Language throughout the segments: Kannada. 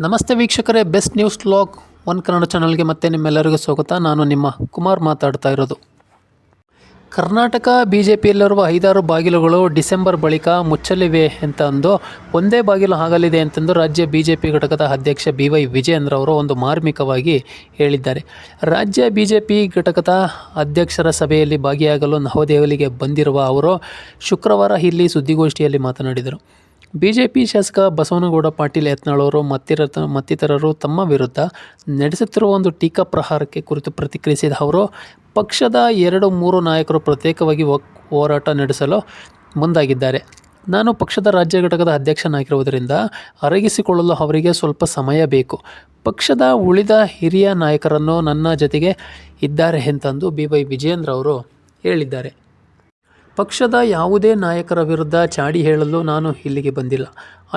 ನಮಸ್ತೆ ವೀಕ್ಷಕರೇ, best news log one Kannada ಚಾನಲ್ಗೆ ಮತ್ತೆ ನಿಮ್ಮೆಲ್ಲರಿಗೂ ಸ್ವಾಗತ. ನಾನು ನಿಮ್ಮ ಕುಮಾರ್ ಮಾತಾಡ್ತಾ ಇರೋದು. ಕರ್ನಾಟಕ ಬಿಜೆಪಿಯಲ್ಲಿರುವ 5 ಬಾಗಿಲುಗಳು ಡಿಸೆಂಬರ್ ಬಳಿಕ ಮುಚ್ಚಲಿವೆ ಅಂತಂದು ಒಂದೇ ಬಾಗಿಲು ಆಗಲಿದೆ ಅಂತಂದು ರಾಜ್ಯ ಬಿಜೆಪಿ ಘಟಕದ ಅಧ್ಯಕ್ಷ BY ವಿಜಯೇಂದ್ರ ಅವರು ಒಂದು ಮಾರ್ಮಿಕವಾಗಿ ಹೇಳಿದ್ದಾರೆ. ರಾಜ್ಯ ಬಿಜೆಪಿ ಘಟಕದ ಅಧ್ಯಕ್ಷರ ಸಭೆಯಲ್ಲಿ ಭಾಗಿಯಾಗಲು ನವದೆಹಲಿಗೆ ಬಂದಿರುವ ಅವರು ಶುಕ್ರವಾರ ಇಲ್ಲಿ ಸುದ್ದಿಗೋಷ್ಠಿಯಲ್ಲಿ ಮಾತನಾಡಿದರು. ಬಿಜೆಪಿ ಶಾಸಕ ಬಸವನಗೌಡ ಪಾಟೀಲ್ ಯತ್ನಾಳ್ ಅವರು ಮತ್ತಿತರರು ತಮ್ಮ ವಿರುದ್ಧ ನಡೆಸುತ್ತಿರುವ ಒಂದು ಟೀಕಾ ಪ್ರಹಾರಕ್ಕೆ ಕುರಿತು ಪ್ರತಿಕ್ರಿಯಿಸಿದ ಅವರು, ಪಕ್ಷದ 2-3 ನಾಯಕರು ಪ್ರತ್ಯೇಕವಾಗಿ ಹೋರಾಟ ನಡೆಸಲು ಮುಂದಾಗಿದ್ದಾರೆ. ನಾನು ಪಕ್ಷದ ರಾಜ್ಯ ಘಟಕದ ಅಧ್ಯಕ್ಷನಾಗಿರುವುದರಿಂದ ಅರಗಿಸಿಕೊಳ್ಳಲು ಅವರಿಗೆ ಸ್ವಲ್ಪ ಸಮಯ ಬೇಕು. ಪಕ್ಷದ ಉಳಿದ ಹಿರಿಯ ನಾಯಕರನ್ನು ನನ್ನ ಜೊತೆಗೆ ಇದ್ದಾರೆ ಎಂತಂದು BY ವಿಜಯೇಂದ್ರ ಅವರು ಹೇಳಿದ್ದಾರೆ. ಪಕ್ಷದ ಯಾವುದೇ ನಾಯಕರ ವಿರುದ್ಧ ಚಾಡಿ ಹೇಳಲು ನಾನು ಇಲ್ಲಿಗೆ ಬಂದಿಲ್ಲ.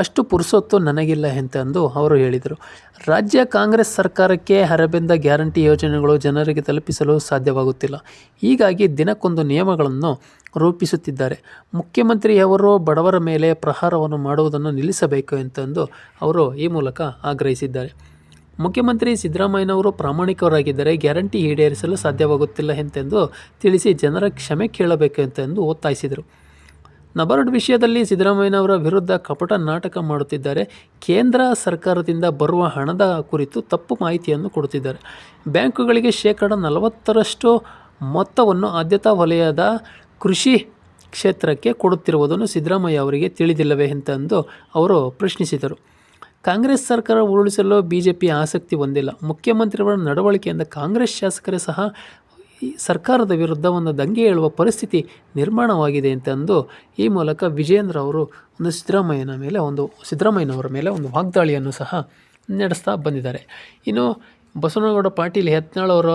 ಅಷ್ಟು ಪುರುಸೊತ್ತು ನನಗಿಲ್ಲ ಎಂತಂದು ಅವರು ಹೇಳಿದರು. ರಾಜ್ಯ ಕಾಂಗ್ರೆಸ್ ಸರ್ಕಾರಕ್ಕೆ ಹರಬೆಂದ ಗ್ಯಾರಂಟಿ ಯೋಜನೆಗಳು ಜನರಿಗೆ ತಲುಪಿಸಲು ಸಾಧ್ಯವಾಗುತ್ತಿಲ್ಲ. ಹೀಗಾಗಿ ದಿನಕ್ಕೊಂದು ನಿಯಮಗಳನ್ನು ರೂಪಿಸುತ್ತಿದ್ದಾರೆ. ಮುಖ್ಯಮಂತ್ರಿಯವರು ಬಡವರ ಮೇಲೆ ಪ್ರಹಾರವನ್ನು ಮಾಡುವುದನ್ನು ನಿಲ್ಲಿಸಬೇಕು ಎಂತಂದು ಅವರು ಈ ಮೂಲಕ ಆಗ್ರಹಿಸಿದ್ದಾರೆ. ಮುಖ್ಯಮಂತ್ರಿ ಸಿದ್ದರಾಮಯ್ಯನವರು ಪ್ರಾಮಾಣಿಕರಾಗಿದ್ದರೆ ಗ್ಯಾರಂಟಿ ಈಡೇರಿಸಲು ಸಾಧ್ಯವಾಗುತ್ತಿಲ್ಲ ಎಂತೆಂದು ತಿಳಿಸಿ ಜನರ ಕ್ಷಮೆ ಕೇಳಬೇಕು ಎಂತೆಂದು ಒತ್ತಾಯಿಸಿದರು. ನಬಾರ್ಡ್ ವಿಷಯದಲ್ಲಿ ಸಿದ್ದರಾಮಯ್ಯನವರ ವಿರುದ್ಧ ಕಪಟ ನಾಟಕ ಮಾಡುತ್ತಿದ್ದಾರೆ. ಕೇಂದ್ರ ಸರ್ಕಾರದಿಂದ ಬರುವ ಹಣದ ಕುರಿತು ತಪ್ಪು ಮಾಹಿತಿಯನ್ನು ಕೊಡುತ್ತಿದ್ದಾರೆ. ಬ್ಯಾಂಕುಗಳಿಗೆ ಶೇಕಡ 40% ಮೊತ್ತವನ್ನು ಆದ್ಯತಾ ವಲಯದ ಕೃಷಿ ಕ್ಷೇತ್ರಕ್ಕೆ ಕೊಡುತ್ತಿರುವುದನ್ನು ಸಿದ್ದರಾಮಯ್ಯ ಅವರಿಗೆ ತಿಳಿದಿಲ್ಲವೇ ಎಂತೆಂದು ಅವರು ಪ್ರಶ್ನಿಸಿದರು. ಕಾಂಗ್ರೆಸ್ ಸರ್ಕಾರ ಉರುಳಿಸಲು ಬಿಜೆಪಿ ಆಸಕ್ತಿ ಹೊಂದಿಲ್ಲ. ಮುಖ್ಯಮಂತ್ರಿಯವರ ನಡವಳಿಕೆಯಿಂದ ಕಾಂಗ್ರೆಸ್ ಶಾಸಕರೇ ಸಹ ಸರ್ಕಾರದ ವಿರುದ್ಧ ಒಂದು ದಂಗೆ ಏಳುವ ಪರಿಸ್ಥಿತಿ ನಿರ್ಮಾಣವಾಗಿದೆ ಎಂತೆಂದು ಈ ಮೂಲಕ ವಿಜಯೇಂದ್ರ ಅವರು ಸಿದ್ದರಾಮಯ್ಯನವರ ಮೇಲೆ ಒಂದು ವಾಗ್ದಾಳಿಯನ್ನು ಸಹ ನಡೆಸ್ತಾ ಬಂದಿದ್ದಾರೆ. ಇನ್ನು ಬಸವನಗೌಡ ಪಾಟೀಲ್ ಯತ್ನಾಳ್ ಅವರ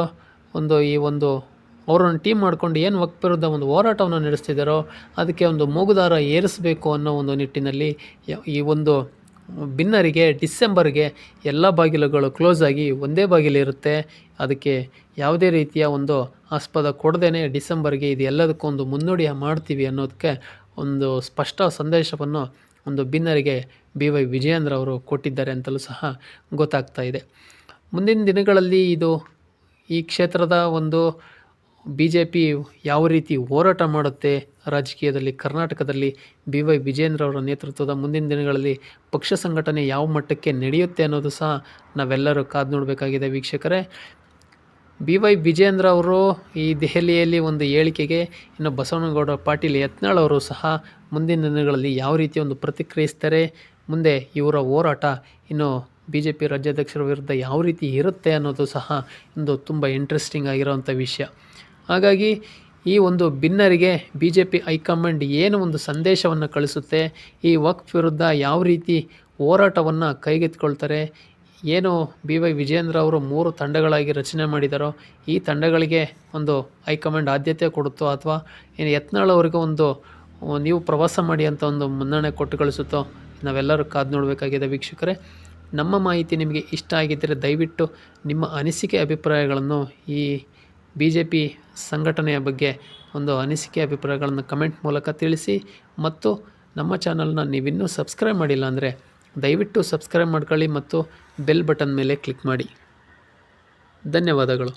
ಅವರನ್ನು ಟೀಮ್ ಮಾಡಿಕೊಂಡು ಏನು ವಕ್ಫ್ ವಿರುದ್ಧ ಒಂದು ಹೋರಾಟವನ್ನು ನಡೆಸ್ತಿದ್ದಾರೋ ಅದಕ್ಕೆ ಒಂದು ಮೂಗುದಾರ ಏರಿಸಬೇಕು ಅನ್ನೋ ಒಂದು ನಿಟ್ಟಿನಲ್ಲಿ ಈ ಒಂದು ಭಿನ್ನರಿಗೆ ಡಿಸೆಂಬರ್ಗೆ ಎಲ್ಲ ಬಾಗಿಲುಗಳು ಕ್ಲೋಸ್ ಆಗಿ ಒಂದೇ ಬಾಗಿಲು ಇರುತ್ತೆ. ಅದಕ್ಕೆ ಯಾವುದೇ ರೀತಿಯ ಒಂದು ಆಸ್ಪದ ಕೊಡದೇನೆ ಡಿಸೆಂಬರ್ಗೆ ಇದು ಎಲ್ಲದಕ್ಕೊಂದು ಮುನ್ನುಡಿ ಮಾಡ್ತೀವಿ ಅನ್ನೋದಕ್ಕೆ ಒಂದು ಸ್ಪಷ್ಟ ಸಂದೇಶವನ್ನು ಒಂದು ಭಿನ್ನರಿಗೆ BY ವಿಜಯೇಂದ್ರ ಅವರು ಕೊಟ್ಟಿದ್ದಾರೆ ಅಂತಲೂ ಸಹ ಗೊತ್ತಾಗ್ತಾ ಇದೆ. ಮುಂದಿನ ದಿನಗಳಲ್ಲಿ ಈ ಕ್ಷೇತ್ರದ ಒಂದು BJP ಯಾವ ರೀತಿ ಹೋರಾಟ ಮಾಡುತ್ತೆ ರಾಜಕೀಯದಲ್ಲಿ ಕರ್ನಾಟಕದಲ್ಲಿ BY ವಿಜಯೇಂದ್ರ ಅವರ ನೇತೃತ್ವದ ಮುಂದಿನ ದಿನಗಳಲ್ಲಿ ಪಕ್ಷ ಸಂಘಟನೆ ಯಾವ ಮಟ್ಟಕ್ಕೆ ನಡೆಯುತ್ತೆ ಅನ್ನೋದು ಸಹ ನಾವೆಲ್ಲರೂ ಕಾದು ನೋಡಬೇಕಾಗಿದೆ ವೀಕ್ಷಕರೇ. BY ವಿಜಯೇಂದ್ರ ಅವರು ಈ ದೆಹಲಿಯಲ್ಲಿ ಒಂದು ಹೇಳಿಕೆಗೆ ಇನ್ನು ಬಸವನಗೌಡ ಪಾಟೀಲ್ ಯತ್ನಾಳ್ ಅವರು ಸಹ ಮುಂದಿನ ದಿನಗಳಲ್ಲಿ ಯಾವ ರೀತಿ ಒಂದು ಪ್ರತಿಕ್ರಿಯಿಸ್ತಾರೆ, ಮುಂದೆ ಇವರ ಹೋರಾಟ ಇನ್ನು BJP ರಾಜ್ಯಾಧ್ಯಕ್ಷರ ವಿರುದ್ಧ ಯಾವ ರೀತಿ ಇರುತ್ತೆ ಅನ್ನೋದು ಸಹ ಒಂದು ತುಂಬ ಇಂಟ್ರೆಸ್ಟಿಂಗ್ ಆಗಿರೋವಂಥ ವಿಷಯ. ಹಾಗಾಗಿ ಈ ಒಂದು ಭಿನ್ನರಿಗೆ BJP ಹೈಕಮಾಂಡ್ ಏನು ಒಂದು ಸಂದೇಶವನ್ನು ಕಳಿಸುತ್ತೆ, ಈ ವಕ್ಫ್ ವಿರುದ್ಧ ಯಾವ ರೀತಿ ಹೋರಾಟವನ್ನು ಕೈಗೆತ್ತಿಕೊಳ್ತಾರೆ, ಏನು BY ವಿಜಯೇಂದ್ರ ಅವರು 3 ತಂಡಗಳಾಗಿ ರಚನೆ ಮಾಡಿದಾರೋ ಈ ತಂಡಗಳಿಗೆ ಒಂದು ಹೈಕಮಾಂಡ್ ಆದ್ಯತೆ ಕೊಡುತ್ತೋ ಅಥವಾ ಏನು ಯತ್ನಾಳ್ ಅವರಿಗೆ ನೀವು ಪ್ರವಾಸ ಮಾಡಿ ಅಂತ ಒಂದು ಮನ್ನಣೆ ಕೊಟ್ಟು ಕಳಿಸುತ್ತೋ ನಾವೆಲ್ಲರೂ ಕಾದು ನೋಡಬೇಕಾಗಿದೆ ವೀಕ್ಷಕರೇ. ನಮ್ಮ ಮಾಹಿತಿ ನಿಮಗೆ ಇಷ್ಟ ಆಗಿದ್ದರೆ ದಯವಿಟ್ಟು ನಿಮ್ಮ ಅನಿಸಿಕೆ ಅಭಿಪ್ರಾಯಗಳನ್ನು ಈ BJP ಸಂಘಟನೆಯ ಬಗ್ಗೆ ಒಂದು ಅನಿಸಿಕೆ ಅಭಿಪ್ರಾಯಗಳನ್ನು ಕಮೆಂಟ್ ಮೂಲಕ ತಿಳಿಸಿ. ಮತ್ತು ನಮ್ಮ ಚಾನಲ್ನ ನೀವಿನ್ನೂ ಸಬ್ಸ್ಕ್ರೈಬ್ ಮಾಡಿಲ್ಲ ಅಂದರೆ ದಯವಿಟ್ಟು ಸಬ್ಸ್ಕ್ರೈಬ್ ಮಾಡ್ಕೊಳ್ಳಿ ಮತ್ತು ಬೆಲ್ ಬಟನ್ ಮೇಲೆ ಕ್ಲಿಕ್ ಮಾಡಿ. ಧನ್ಯವಾದಗಳು.